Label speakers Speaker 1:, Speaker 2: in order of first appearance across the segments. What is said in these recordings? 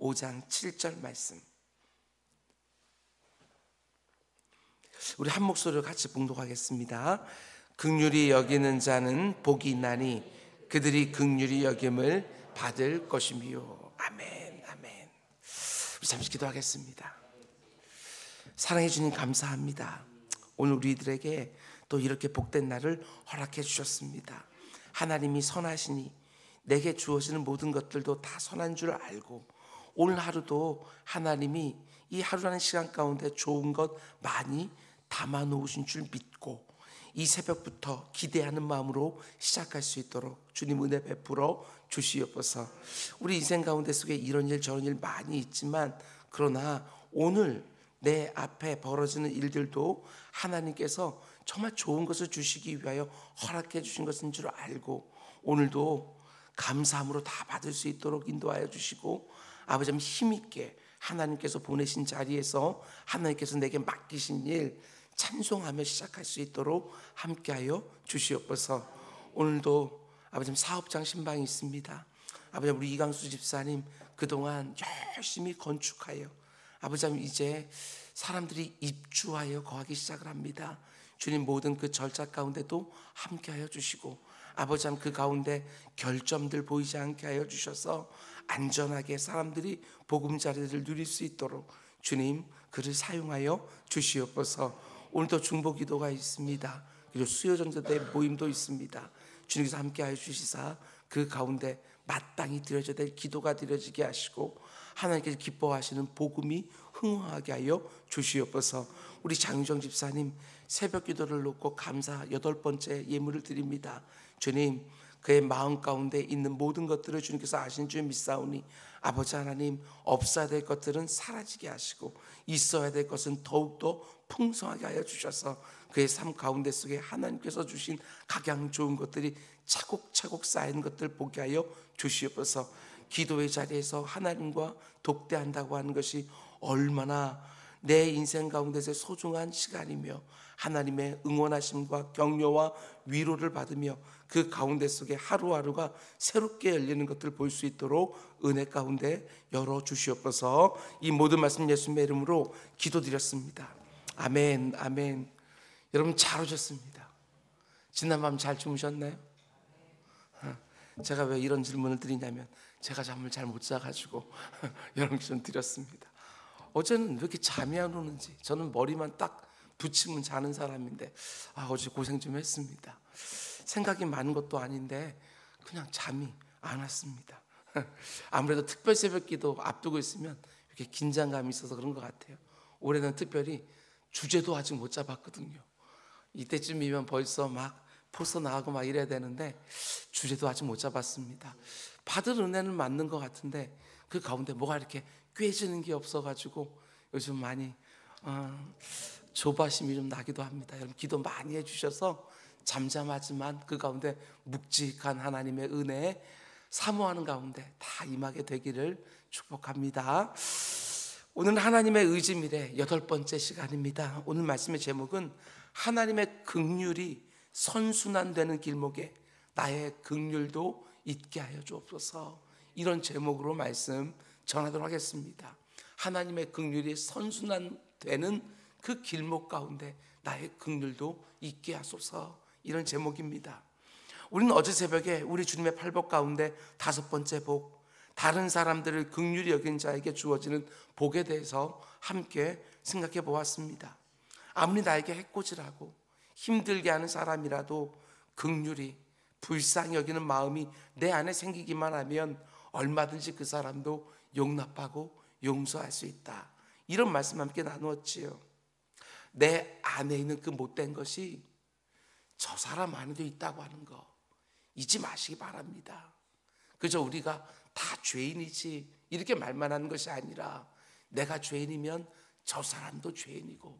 Speaker 1: 5장 7절 말씀, 우리 한 목소리로 같이 봉독하겠습니다. 긍휼히 여기는 자는 복이 있나니 그들이 긍휼히 여김을 받을 것이며. 아멘, 아멘. 우리 잠시 기도하겠습니다. 사랑해 주님 감사합니다. 오늘 우리들에게 또 이렇게 복된 날을 허락해 주셨습니다. 하나님이 선하시니 내게 주어지는 모든 것들도 다 선한 줄 알고, 오늘 하루도 하나님이 이 하루라는 시간 가운데 좋은 것 많이 담아 놓으신 줄 믿고 이 새벽부터 기대하는 마음으로 시작할 수 있도록 주님 은혜 베풀어 주시옵소서. 우리 인생 가운데 속에 이런 일 저런 일 많이 있지만, 그러나 오늘 내 앞에 벌어지는 일들도 하나님께서 정말 좋은 것을 주시기 위하여 허락해 주신 것인 줄 알고, 오늘도 감사함으로 다 받을 수 있도록 인도하여 주시고, 아버지 힘있게 하나님께서 보내신 자리에서 하나님께서 내게 맡기신 일 찬송하며 시작할 수 있도록 함께하여 주시옵소서. 오늘도 아버지 사업장 신방이 있습니다. 아버지 우리 이강수 집사님 그동안 열심히 건축하여 아버지 이제 사람들이 입주하여 거하기 시작을 합니다. 주님 모든 그 절차 가운데도 함께하여 주시고, 아버지 그 가운데 결점들 보이지 않게 하여 주셔서 안전하게 사람들이 보금자리를 누릴 수 있도록 주님 그를 사용하여 주시옵소서. 오늘도 중보기도가 있습니다. 그리고 수요전도대 모임도 있습니다. 주님께서 함께하여 주시사 그 가운데 마땅히 드려져야 될 기도가 드려지게 하시고, 하나님께서 기뻐하시는 복음이 흥황하게 하여 주시옵소서. 우리 장유정 집사님 새벽 기도를 놓고 감사 8번째 예물을 드립니다. 주님 그의 마음 가운데 있는 모든 것들을 주님께서 아신 줄 믿사오니, 아버지 하나님 없어야 될 것들은 사라지게 하시고 있어야 될 것은 더욱더 풍성하게 하여 주셔서 그의 삶 가운데 속에 하나님께서 주신 각양 좋은 것들이 차곡차곡 쌓이는 것들 보게 하여 주시옵소서. 기도의 자리에서 하나님과 독대한다고 하는 것이 얼마나 내 인생 가운데서 소중한 시간이며, 하나님의 응원하심과 격려와 위로를 받으며 그 가운데 속에 하루하루가 새롭게 열리는 것들을 볼 수 있도록 은혜 가운데 열어주시옵소서. 이 모든 말씀 예수님의 이름으로 기도드렸습니다. 아멘, 아멘. 여러분 잘 오셨습니다. 지난밤 잘 주무셨나요? 제가 왜 이런 질문을 드리냐면, 제가 잠을 잘 못 자가지고 여러분께 좀 드렸습니다. 어제는 왜 이렇게 잠이 안 오는지, 저는 머리만 딱 붙이면 자는 사람인데 어제 고생 좀 했습니다. 생각이 많은 것도 아닌데 그냥 잠이 안 왔습니다. 아무래도 특별 새벽 기도 앞두고 있으면 이렇게 긴장감이 있어서 그런 것 같아요. 올해는 특별히 주제도 아직 못 잡았거든요. 이때쯤이면 벌써 막 포스터 나가고 막 이래야 되는데 주제도 아직 못 잡았습니다. 받을 은혜는 맞는 것 같은데 그 가운데 뭐가 이렇게 꿰지는 게 없어가지고 요즘 많이 조바심이 좀 나기도 합니다. 여러분 기도 많이 해주셔서 잠잠하지만 그 가운데 묵직한 하나님의 은혜에 사모하는 가운데 다 임하게 되기를 축복합니다. 오늘 하나님의 의지밀의 8번째 시간입니다. 오늘 말씀의 제목은 하나님의 긍휼이 선순환되는 길목에 나의 긍휼도 있게 하여 주옵소서. 이런 제목으로 말씀 전하도록 하겠습니다. 하나님의 긍휼이 선순환되는 그 길목 가운데 나의 긍휼도 있게 하소서. 이런 제목입니다. 우리는 어제 새벽에 우리 주님의 팔복 가운데 5번째 복, 다른 사람들을 긍휼히 여긴 자에게 주어지는 복에 대해서 함께 생각해 보았습니다. 아무리 나에게 해코지라고 힘들게 하는 사람이라도 긍휼히 불쌍히 여기는 마음이 내 안에 생기기만 하면 얼마든지 그 사람도 용납하고 용서할 수 있다. 이런 말씀 함께 나누었지요. 내 안에 있는 그 못된 것이 저 사람 안에도 있다고 하는 거 잊지 마시기 바랍니다. 그저 우리가 다 죄인이지 이렇게 말만 하는 것이 아니라, 내가 죄인이면 저 사람도 죄인이고,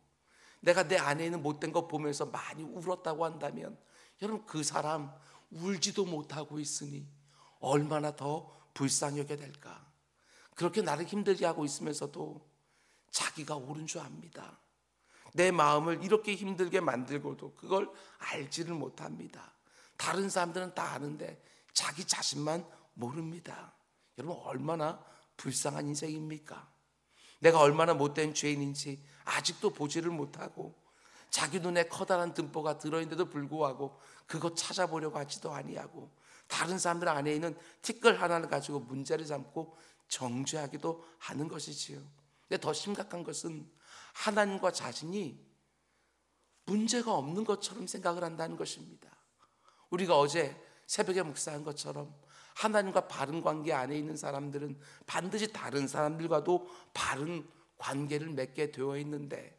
Speaker 1: 내가 내 안에 있는 못된 거 보면서 많이 울었다고 한다면 여러분 그 사람 울지도 못하고 있으니 얼마나 더 불쌍히 여겨야 될까. 그렇게 나를 힘들게 하고 있으면서도 자기가 옳은 줄 압니다. 내 마음을 이렇게 힘들게 만들고도 그걸 알지를 못합니다. 다른 사람들은 다 아는데 자기 자신만 모릅니다. 여러분 얼마나 불쌍한 인생입니까? 내가 얼마나 못된 죄인인지 아직도 보지를 못하고 자기 눈에 커다란 듬보가 들어있는데도 불구하고 그것 찾아보려고 하지도 아니하고 다른 사람들 안에 있는 티끌 하나를 가지고 문제를 삼고 정죄하기도 하는 것이지요. 근데 더 심각한 것은 하나님과 자신이 문제가 없는 것처럼 생각을 한다는 것입니다. 우리가 어제 새벽에 묵상한 것처럼 하나님과 바른 관계 안에 있는 사람들은 반드시 다른 사람들과도 바른 관계를 맺게 되어 있는데,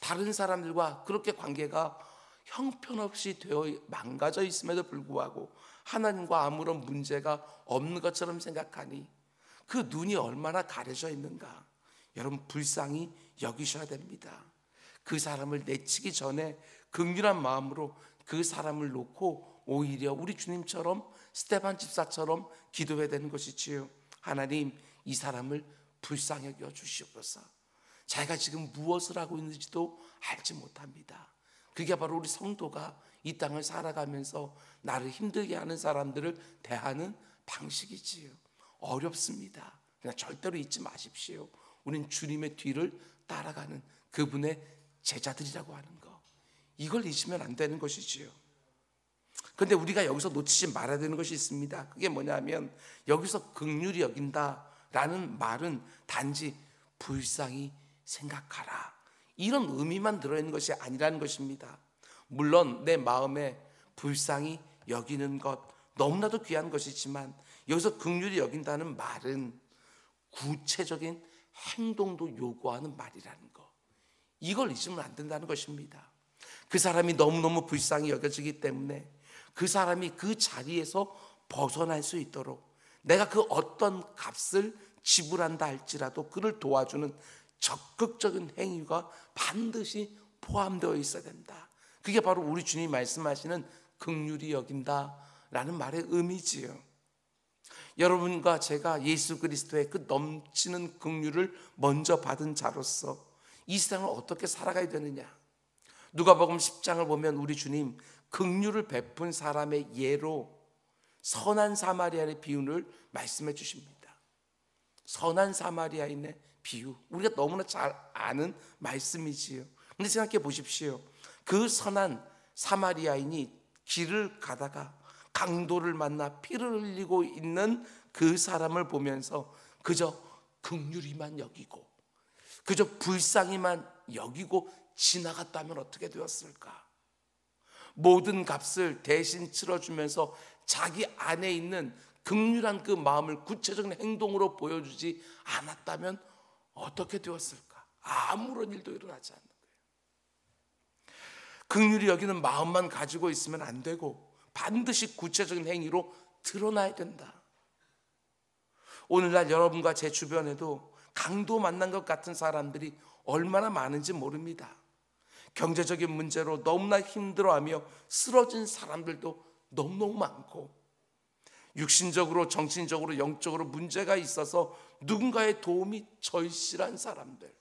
Speaker 1: 다른 사람들과 그렇게 관계가 형편없이 되어 망가져 있음에도 불구하고 하나님과 아무런 문제가 없는 것처럼 생각하니 그 눈이 얼마나 가려져 있는가. 여러분, 불쌍히 여기셔야 됩니다. 그 사람을 내치기 전에 긍휼한 마음으로 그 사람을 놓고 오히려 우리 주님처럼, 스데반 집사처럼 기도해야 되는 것이지요. 하나님, 이 사람을 불쌍히 여겨 주시옵소서. 자기가 지금 무엇을 하고 있는지도 알지 못합니다. 그게 바로 우리 성도가 이 땅을 살아가면서 나를 힘들게 하는 사람들을 대하는 방식이지요. 어렵습니다. 그러나 절대로 잊지 마십시오. 우린 주님의 뒤를 따라가는 그분의 제자들이라고 하는 거, 이걸 잊으면 안 되는 것이지요. 그런데 우리가 여기서 놓치지 말아야 되는 것이 있습니다. 그게 뭐냐면, 여기서 긍휼히 여긴다라는 말은 단지 불쌍히 생각하라, 이런 의미만 들어있는 것이 아니라는 것입니다. 물론 내 마음에 불쌍히 여기는 것 너무나도 귀한 것이지만, 여기서 긍휼히 여긴다는 말은 구체적인 행동도 요구하는 말이라는 것, 이걸 잊으면 안 된다는 것입니다. 그 사람이 너무너무 불쌍히 여겨지기 때문에 그 사람이 그 자리에서 벗어날 수 있도록 내가 그 어떤 값을 지불한다 할지라도 그를 도와주는 적극적인 행위가 반드시 포함되어 있어야 된다. 그게 바로 우리 주님이 말씀하시는 긍휼히 여긴다라는 말의 의미지요. 여러분과 제가 예수 그리스도의 그 넘치는 긍휼을 먼저 받은 자로서 이 세상을 어떻게 살아가야 되느냐. 누가복음 10장을 보면 우리 주님 긍휼을 베푼 사람의 예로 선한 사마리아인의 비유를 말씀해 주십니다. 선한 사마리아인의 비유, 우리가 너무나 잘 아는 말씀이지요. 그런데 생각해 보십시오. 그 선한 사마리아인이 길을 가다가 강도를 만나 피를 흘리고 있는 그 사람을 보면서 그저 긍휼히만 여기고 그저 불쌍히만 여기고 지나갔다면 어떻게 되었을까? 모든 값을 대신 치러주면서 자기 안에 있는 긍휼한 그 마음을 구체적인 행동으로 보여주지 않았다면 어떻게 되었을까? 아무런 일도 일어나지 않는 거예요. 긍휼히 여기는 마음만 가지고 있으면 안 되고 반드시 구체적인 행위로 드러나야 된다. 오늘날 여러분과 제 주변에도 강도 만난 것 같은 사람들이 얼마나 많은지 모릅니다. 경제적인 문제로 너무나 힘들어하며 쓰러진 사람들도 너무너무 많고, 육신적으로, 정신적으로, 영적으로 문제가 있어서 누군가의 도움이 절실한 사람들,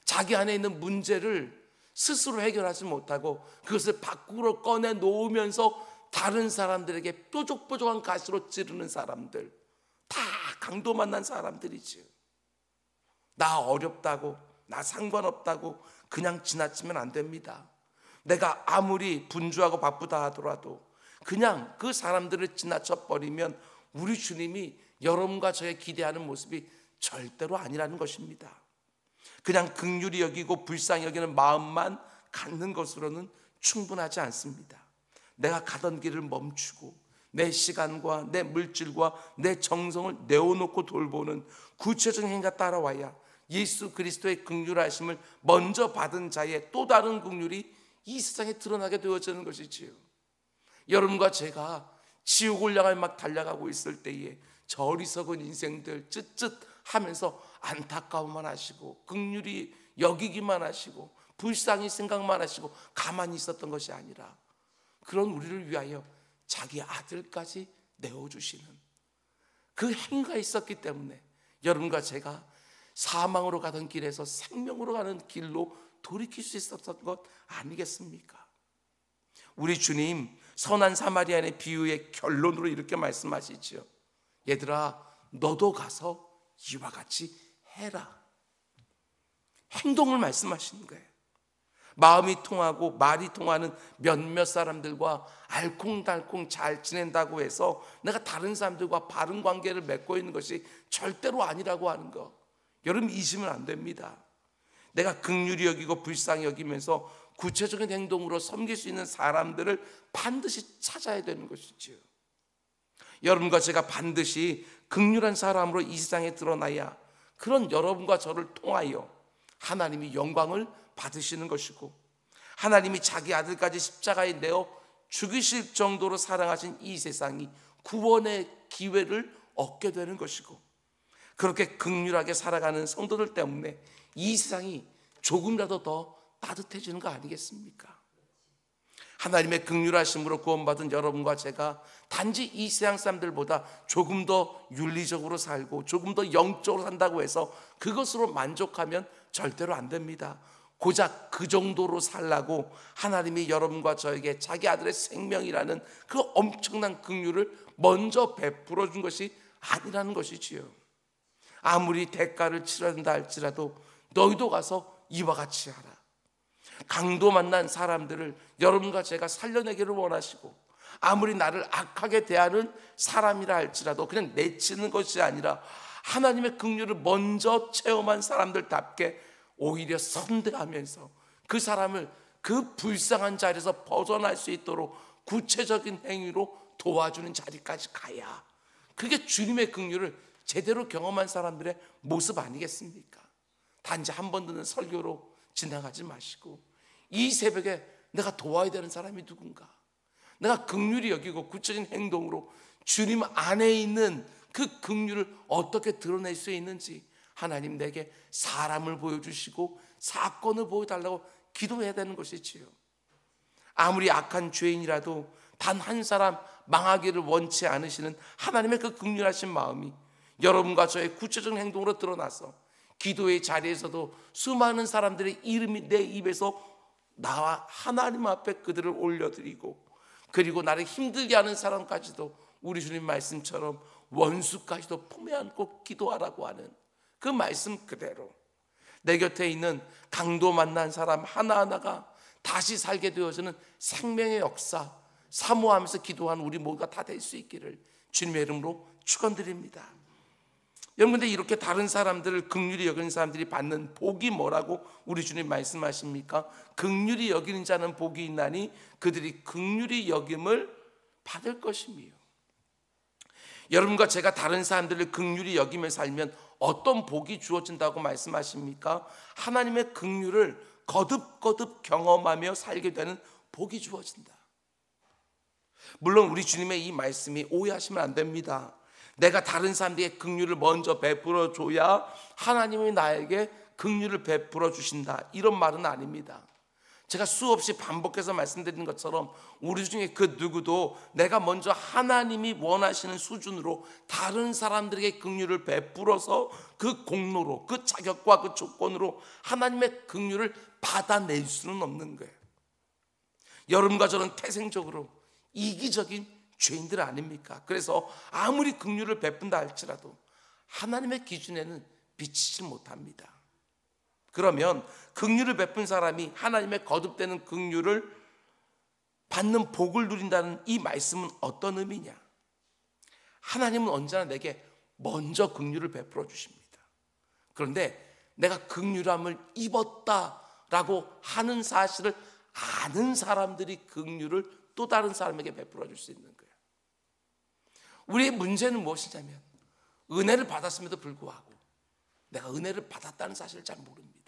Speaker 1: 자기 안에 있는 문제를 스스로 해결하지 못하고 그것을 밖으로 꺼내 놓으면서 다른 사람들에게 뾰족뾰족한 가시로 찌르는 사람들, 다 강도 만난 사람들이지. 나 어렵다고, 나 상관없다고 그냥 지나치면 안 됩니다. 내가 아무리 분주하고 바쁘다 하더라도 그냥 그 사람들을 지나쳐 버리면 우리 주님이 여러분과 저의 기대하는 모습이 절대로 아니라는 것입니다. 그냥 긍휼히 여기고 불쌍히 여기는 마음만 갖는 것으로는 충분하지 않습니다. 내가 가던 길을 멈추고 내 시간과 내 물질과 내 정성을 내어놓고 돌보는 구체적인 행위가 따라와야 예수 그리스도의 긍휼하심을 먼저 받은 자의 또 다른 긍휼이 이 세상에 드러나게 되어지는 것이지요. 여러분과 제가 지옥을 향해 막 달려가고 있을 때에 저 어리석은 인생들 쯧쯧하면서 안타까움만 하시고 긍휼히 여기기만 하시고 불쌍히 생각만 하시고 가만히 있었던 것이 아니라 그런 우리를 위하여 자기 아들까지 내어주시는 그 행위가 있었기 때문에 여러분과 제가 사망으로 가던 길에서 생명으로 가는 길로 돌이킬 수 있었던 것 아니겠습니까? 우리 주님 선한 사마리아인의 비유의 결론으로 이렇게 말씀하시죠. 얘들아, 너도 가서 이와 같이 해라. 행동을 말씀하시는 거예요. 마음이 통하고 말이 통하는 몇몇 사람들과 알콩달콩 잘 지낸다고 해서 내가 다른 사람들과 바른 관계를 맺고 있는 것이 절대로 아니라고 하는 거, 여러분 잊으면 안 됩니다. 내가 긍휼히 여기고 불쌍히 여기면서 구체적인 행동으로 섬길 수 있는 사람들을 반드시 찾아야 되는 것이지요. 여러분과 제가 반드시 긍휼한 사람으로 이 세상에 드러나야 그런 여러분과 저를 통하여 하나님이 영광을 받으시는 것이고, 하나님이 자기 아들까지 십자가에 내어 죽이실 정도로 사랑하신 이 세상이 구원의 기회를 얻게 되는 것이고, 그렇게 긍휼하게 살아가는 성도들 때문에 이 세상이 조금이라도 더 따뜻해지는 거 아니겠습니까? 하나님의 긍휼하심으로 구원받은 여러분과 제가 단지 이 세상 사람들보다 조금 더 윤리적으로 살고 조금 더 영적으로 산다고 해서 그것으로 만족하면 절대로 안 됩니다. 고작 그 정도로 살라고 하나님이 여러분과 저에게 자기 아들의 생명이라는 그 엄청난 긍휼을 먼저 베풀어 준 것이 아니라는 것이지요. 아무리 대가를 치러야 한다 할지라도 너희도 가서 이와 같이 하라. 강도 만난 사람들을 여러분과 제가 살려내기를 원하시고, 아무리 나를 악하게 대하는 사람이라 할지라도 그냥 내치는 것이 아니라 하나님의 긍휼을 먼저 체험한 사람들답게 오히려 선대하면서 그 사람을 그 불쌍한 자리에서 벗어날 수 있도록 구체적인 행위로 도와주는 자리까지 가야 그게 주님의 긍휼을 제대로 경험한 사람들의 모습 아니겠습니까? 단지 한 번 듣는 설교로 지나가지 마시고 이 새벽에 내가 도와야 되는 사람이 누군가, 내가 긍휼히 여기고 구체적인 행동으로 주님 안에 있는 그 긍휼을 어떻게 드러낼 수 있는지 하나님 내게 사람을 보여주시고 사건을 보여달라고 기도해야 되는 것이지요. 아무리 악한 죄인이라도 단 한 사람 망하기를 원치 않으시는 하나님의 그 긍휼하신 마음이 여러분과 저의 구체적인 행동으로 드러나서 기도의 자리에서도 수많은 사람들의 이름이 내 입에서 나와 하나님 앞에 그들을 올려드리고, 그리고 나를 힘들게 하는 사람까지도 우리 주님 말씀처럼 원수까지도 품에 안고 기도하라고 하는 그 말씀 그대로 내 곁에 있는 강도 만난 사람 하나하나가 다시 살게 되어지는 생명의 역사 사모하면서 기도하는 우리 모두가 다 될 수 있기를 주님의 이름으로 축원드립니다. 여러분, 근데 이렇게 다른 사람들을 긍휼히 여기는 사람들이 받는 복이 뭐라고 우리 주님 말씀하십니까? 긍휼히 여기는 자는 복이 있나니 그들이 긍휼히 여김을 받을 것이며. 여러분과 제가 다른 사람들을 긍휼히 여기며 살면 어떤 복이 주어진다고 말씀하십니까? 하나님의 긍휼을 거듭거듭 경험하며 살게 되는 복이 주어진다. 물론 우리 주님의 이 말씀이 오해하시면 안 됩니다. 내가 다른 사람들에게 긍휼을 먼저 베풀어 줘야 하나님이 나에게 긍휼을 베풀어 주신다, 이런 말은 아닙니다. 제가 수없이 반복해서 말씀드린 것처럼 우리 중에 그 누구도 내가 먼저 하나님이 원하시는 수준으로 다른 사람들에게 긍휼을 베풀어서 그 공로로, 그 자격과 그 조건으로 하나님의 긍휼을 받아낼 수는 없는 거예요. 여러분과 저는 태생적으로 이기적인 죄인들 아닙니까? 그래서 아무리 긍휼을 베푼다 할지라도 하나님의 기준에는 비치지 못합니다. 그러면 긍휼을 베푼 사람이 하나님의 거듭되는 긍휼을 받는 복을 누린다는 이 말씀은 어떤 의미냐? 하나님은 언제나 내게 먼저 긍휼을 베풀어 주십니다. 그런데 내가 긍휼함을 입었다라고 하는 사실을 아는 사람들이 긍휼을 또 다른 사람에게 베풀어 줄 수 있는 거예요. 우리의 문제는 무엇이냐면 은혜를 받았음에도 불구하고 내가 은혜를 받았다는 사실을 잘 모릅니다.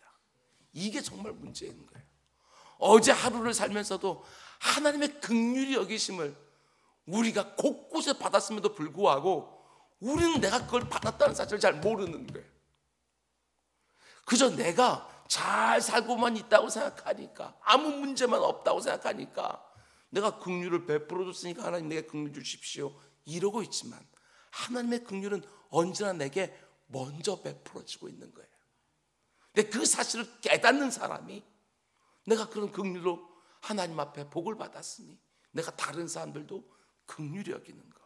Speaker 1: 이게 정말 문제인 거예요. 어제 하루를 살면서도 하나님의 긍휼히 여기심을 우리가 곳곳에 받았음에도 불구하고 우리는 내가 그걸 받았다는 사실을 잘 모르는 거예요. 그저 내가 잘 살고만 있다고 생각하니까, 아무 문제만 없다고 생각하니까 내가 긍휼을 베풀어 줬으니까 하나님 내게 긍휼 주십시오 이러고 있지만, 하나님의 긍휼은 언제나 내게 먼저 베풀어지고 있는 거예요. 근데 그 사실을 깨닫는 사람이 내가 그런 긍휼로 하나님 앞에 복을 받았으니 내가 다른 사람들도 긍휼히 여기는 거,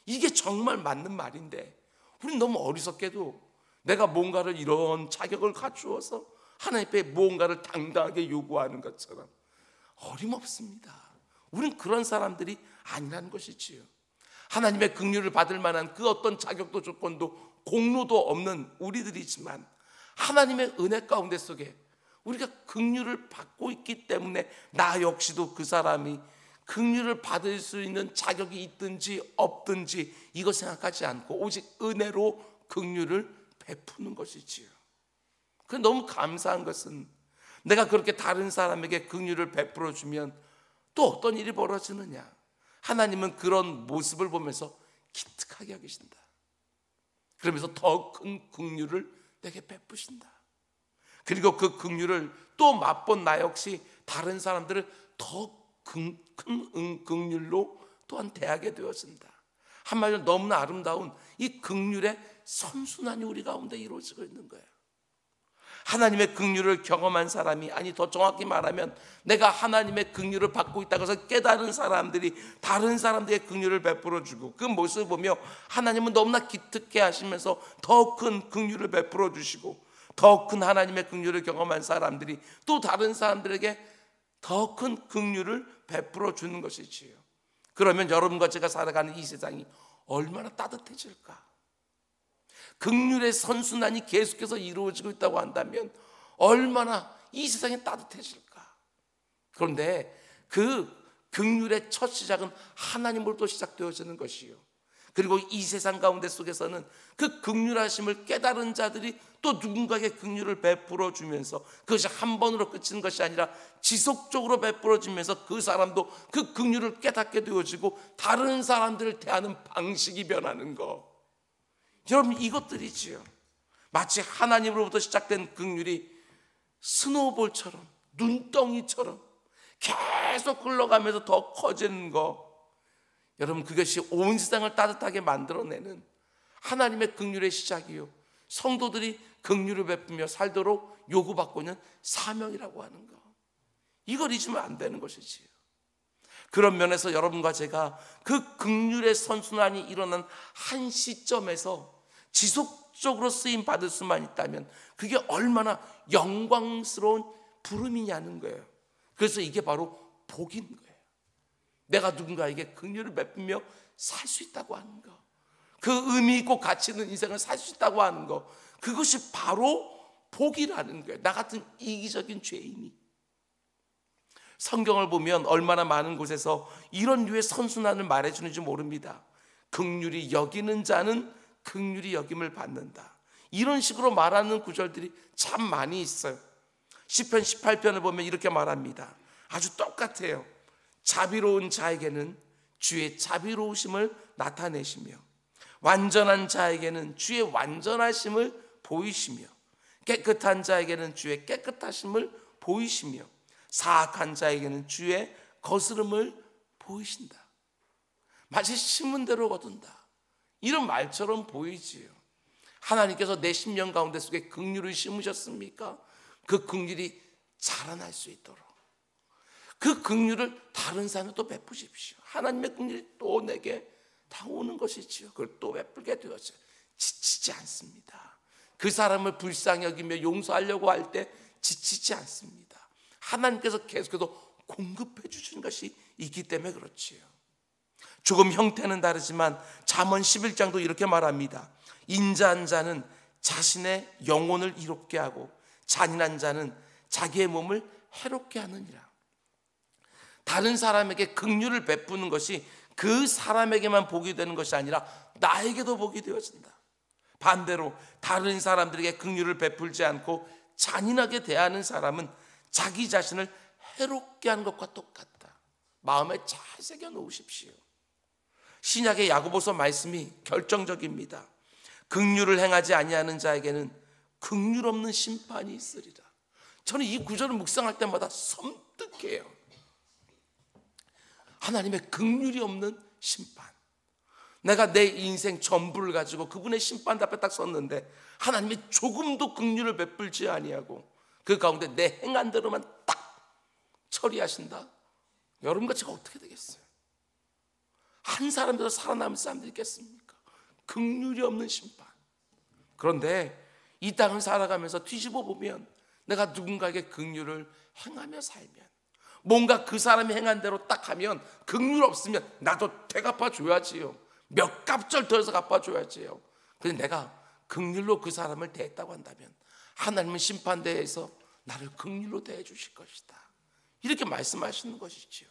Speaker 1: 이게 정말 맞는 말인데 우리는 너무 어리석게도 내가 뭔가를 이런 자격을 갖추어서 하나님 앞에 무언가를 당당하게 요구하는 것처럼 어림없습니다. 우리는 그런 사람들이 아니라는 것이지요. 하나님의 긍휼을 받을 만한 그 어떤 자격도 조건도 공로도 없는 우리들이지만 하나님의 은혜 가운데 속에 우리가 긍휼을 받고 있기 때문에 나 역시도 그 사람이 긍휼을 받을 수 있는 자격이 있든지 없든지 이거 생각하지 않고 오직 은혜로 긍휼을 베푸는 것이지요. 그 너무 감사한 것은 내가 그렇게 다른 사람에게 긍휼을 베풀어 주면 또 어떤 일이 벌어지느냐? 하나님은 그런 모습을 보면서 기특하게 여기신다. 그러면서 더 큰 긍휼을 내게 베푸신다. 그리고 그 긍휼을 또 맛본 나 역시 다른 사람들을 더 큰 긍휼로 또한 대하게 되어진다. 한마디로 너무나 아름다운 이 긍휼의 선순환이 우리 가운데 이루어지고 있는 거예요. 하나님의 긍휼을 경험한 사람이, 아니 더 정확히 말하면 내가 하나님의 긍휼을 받고 있다고 해서 깨달은 사람들이 다른 사람들에게 긍휼을 베풀어 주고 그 모습을 보며 하나님은 너무나 기특해 하시면서 더 큰 긍휼을 베풀어 주시고 더 큰 하나님의 긍휼을 경험한 사람들이 또 다른 사람들에게 더 큰 긍휼을 베풀어 주는 것이지요. 그러면 여러분과 제가 살아가는 이 세상이 얼마나 따뜻해질까? 긍휼의 선순환이 계속해서 이루어지고 있다고 한다면 얼마나 이 세상이 따뜻해질까? 그런데 그 긍휼의 첫 시작은 하나님으로부터 시작되어지는 것이요. 그리고 이 세상 가운데 속에서는 그 긍휼하심을 깨달은 자들이 또 누군가에게 긍휼을 베풀어 주면서 그것이 한 번으로 그치는 것이 아니라 지속적으로 베풀어 주면서 그 사람도 그 긍휼을 깨닫게 되어지고 다른 사람들을 대하는 방식이 변하는 것. 여러분, 이것들이지요. 마치 하나님으로부터 시작된 긍휼이 스노우볼처럼 눈덩이처럼 계속 흘러가면서 더 커지는 것. 여러분, 그것이 온 세상을 따뜻하게 만들어내는 하나님의 긍휼의 시작이요, 성도들이 긍휼을 베푸며 살도록 요구받고 있는 사명이라고 하는 것. 이걸 잊으면 안 되는 것이지요. 그런 면에서 여러분과 제가 그 긍휼의 선순환이 일어난 한 시점에서 지속적으로 쓰임 받을 수만 있다면 그게 얼마나 영광스러운 부름이냐는 거예요. 그래서 이게 바로 복인 거예요. 내가 누군가에게 긍휼을 베푸며 살 수 있다고 하는 것, 그 의미 있고 가치 있는 인생을 살 수 있다고 하는 것, 그것이 바로 복이라는 거예요. 나 같은 이기적인 죄인이. 성경을 보면 얼마나 많은 곳에서 이런 류의 선순환을 말해주는지 모릅니다. 긍휼히 여기는 자는 긍휼히 여김을 받는다. 이런 식으로 말하는 구절들이 참 많이 있어요. 시편 18편을 보면 이렇게 말합니다. 아주 똑같아요. 자비로운 자에게는 주의 자비로우심을 나타내시며 완전한 자에게는 주의 완전하심을 보이시며 깨끗한 자에게는 주의 깨끗하심을 보이시며 사악한 자에게는 주의 거스름을 보이신다. 마치 심은 대로 거둔다, 이런 말처럼 보이지요. 하나님께서 내 심령 가운데 속에 긍휼을 심으셨습니까? 그 긍휼이 자라날 수 있도록 그 긍휼을 다른 사람에 또 베푸십시오. 하나님의 긍휼이 또 내게 다 오는 것이지요. 그걸 또 베풀게 되었어요. 지치지 않습니다. 그 사람을 불쌍히 여기며 용서하려고 할 때 지치지 않습니다. 하나님께서 계속해서 공급해 주시는 것이 있기 때문에 그렇지요. 조금 형태는 다르지만 잠언 11장도 이렇게 말합니다. 인자한 자는 자신의 영혼을 이롭게 하고 잔인한 자는 자기의 몸을 해롭게 하느니라. 다른 사람에게 긍휼을 베푸는 것이 그 사람에게만 복이 되는 것이 아니라 나에게도 복이 되어진다. 반대로 다른 사람들에게 긍휼을 베풀지 않고 잔인하게 대하는 사람은 자기 자신을 해롭게 하는 것과 똑같다. 마음에 잘 새겨 놓으십시오. 신약의 야고보서 말씀이 결정적입니다. 긍휼을 행하지 아니하는 자에게는 긍휼 없는 심판이 있으리라. 저는 이 구절을 묵상할 때마다 섬뜩해요. 하나님의 긍휼이 없는 심판. 내가 내 인생 전부를 가지고 그분의 심판 앞에 딱 섰는데 하나님이 조금도 긍휼을 베풀지 아니하고 그 가운데 내 행한 대로만 딱 처리하신다. 여러분과 제가 어떻게 되겠어요? 한 사람이라도 살아남을 사람들이 있겠습니까? 긍휼이 없는 심판. 그런데 이 땅을 살아가면서 뒤집어 보면 내가 누군가에게 긍휼을 행하며 살면, 뭔가 그 사람이 행한 대로 딱 하면 긍휼 없으면 나도 되갚아 줘야지요. 몇 갑절 더해서 갚아줘야지요. 근데 내가 긍휼로 그 사람을 대했다고 한다면 하나님은 심판대에서 나를 긍휼로 대해 주실 것이다. 이렇게 말씀하시는 것이지요.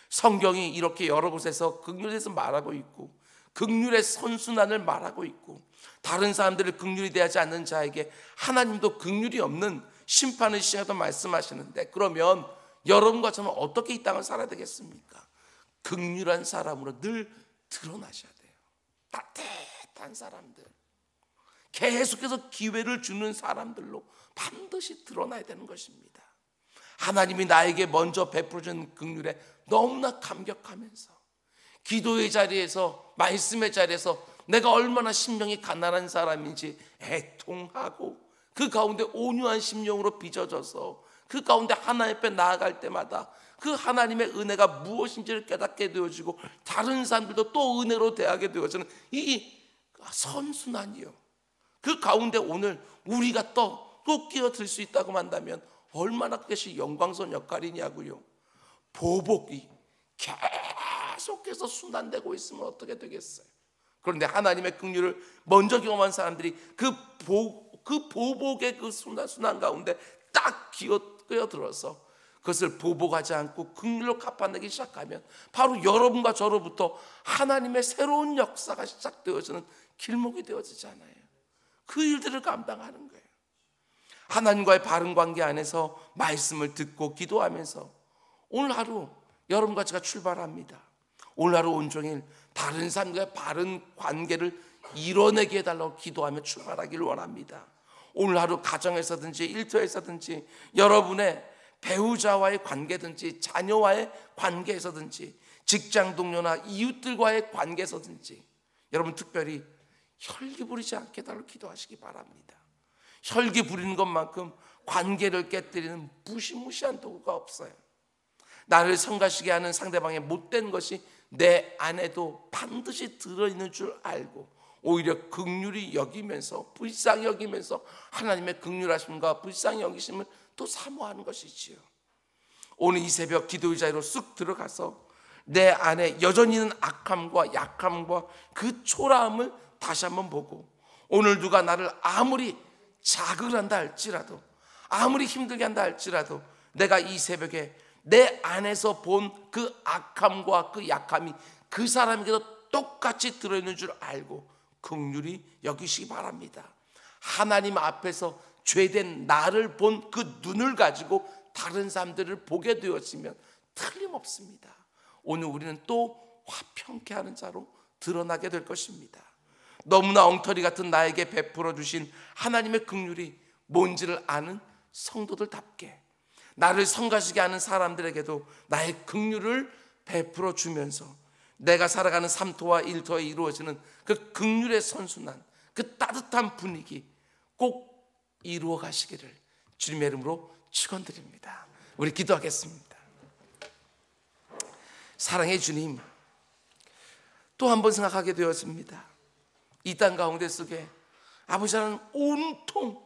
Speaker 1: 성경이 이렇게 여러 곳에서 긍휼에 대해서 말하고 있고, 긍휼의 선순환을 말하고 있고, 다른 사람들을 긍휼히 대하지 않는 자에게 하나님도 긍휼이 없는 심판의 시야도 말씀하시는데, 그러면 여러분과 저는 어떻게 이 땅을 살아야 되겠습니까? 긍휼한 사람으로 늘 드러나셔야 돼요. 따뜻한 사람들, 계속해서 기회를 주는 사람들로 반드시 드러나야 되는 것입니다. 하나님이 나에게 먼저 베풀어준 긍휼에 너무나 감격하면서, 기도의 자리에서, 말씀의 자리에서 내가 얼마나 심령이 가난한 사람인지 애통하고, 그 가운데 온유한 심령으로 빚어져서 그 가운데 하나님 앞에 나아갈 때마다 그 하나님의 은혜가 무엇인지를 깨닫게 되어지고, 다른 사람들도 또 은혜로 대하게 되어지는 이 선순환이요, 그 가운데 오늘 우리가 또 끼어들 수 있다고 한다면 얼마나 그것이 영광스러운 역할이냐고요. 보복이 계속해서 순환되고 있으면 어떻게 되겠어요? 그런데 하나님의 긍휼을 먼저 경험한 사람들이 그 보복의 그 순환 가운데 딱 끼어들어서 그것을 보복하지 않고 긍휼로 갚아내기 시작하면 바로 여러분과 저로부터 하나님의 새로운 역사가 시작되어지는 길목이 되어지잖아요. 그 일들을 감당하는 거예요. 하나님과의 바른 관계 안에서 말씀을 듣고 기도하면서 오늘 하루 여러분과 제가 출발합니다. 오늘 하루 온종일 다른 사람과의 바른 관계를 이뤄내게 해달라고 기도하며 출발하기를 원합니다. 오늘 하루 가정에서든지 일터에서든지, 여러분의 배우자와의 관계든지 자녀와의 관계에서든지, 직장 동료나 이웃들과의 관계에서든지 여러분 특별히 혈기 부리지 않게 해달라고 기도하시기 바랍니다. 혈기 부리는 것만큼 관계를 깨뜨리는 무시무시한 도구가 없어요. 나를 성가시게 하는 상대방의 못된 것이 내 안에도 반드시 들어있는 줄 알고 오히려 긍휼히 여기면서, 불쌍히 여기면서 하나님의 긍휼하심과 불쌍히 여기심을 또 사모하는 것이지요. 오늘 이 새벽 기도의 자리로 쑥 들어가서 내 안에 여전히 있는 악함과 약함과 그 초라함을 다시 한번 보고, 오늘 누가 나를 아무리 자극을 한다 할지라도, 아무리 힘들게 한다 할지라도 내가 이 새벽에 내 안에서 본 그 악함과 그 약함이 그 사람에게도 똑같이 들어있는 줄 알고 긍휼히 여기시기 바랍니다. 하나님 앞에서 죄된 나를 본 그 눈을 가지고 다른 사람들을 보게 되었으면 틀림없습니다. 오늘 우리는 또 화평케 하는 자로 드러나게 될 것입니다. 너무나 엉터리 같은 나에게 베풀어 주신 하나님의 긍휼이 뭔지를 아는 성도들답게, 나를 성가시게 하는 사람들에게도 나의 긍휼을 베풀어 주면서 내가 살아가는 삶터와 일터에 이루어지는 그 긍휼의 선순환, 그 따뜻한 분위기 꼭 이루어 가시기를 주님의 이름으로 축원드립니다. 우리 기도하겠습니다. 사랑의 주님, 또 한 번 생각하게 되었습니다. 이 땅 가운데 속에 아버지, 나는 온통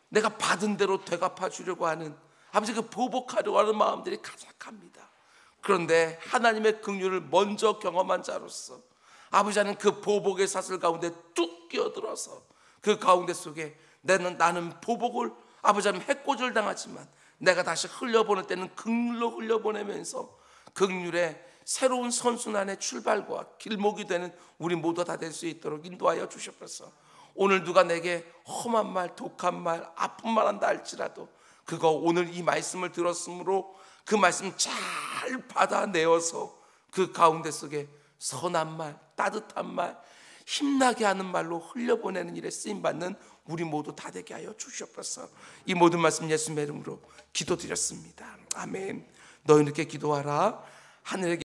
Speaker 1: 내가 받은 대로 되갚아 주려고 하는, 아버지 그 보복하려고 하는 마음들이 가득합니다. 그런데 하나님의 긍휼을 먼저 경험한 자로서 아버지, 나는 그 보복의 사슬 가운데 뚝 끼어들어서 그 가운데 속에 나는 보복을, 아버지 하나님 해코지를 당하지만 내가 다시 흘려보낼 때는 긍휼로 흘려보내면서 긍휼의 새로운 선순환의 출발과 길목이 되는 우리 모두 다 될 수 있도록 인도하여 주시옵소서. 오늘 누가 내게 험한 말, 독한 말, 아픈 말 한다 할지라도 그거 오늘 이 말씀을 들었으므로 그 말씀 잘 받아내어서 그 가운데 속에 선한 말, 따뜻한 말, 힘나게 하는 말로 흘려보내는 일에 쓰임받는 우리 모두 다 되게 하여 주시옵소서. 이 모든 말씀 예수님의 이름으로 기도드렸습니다. 아멘. 너희 이렇게 기도하라. 하늘에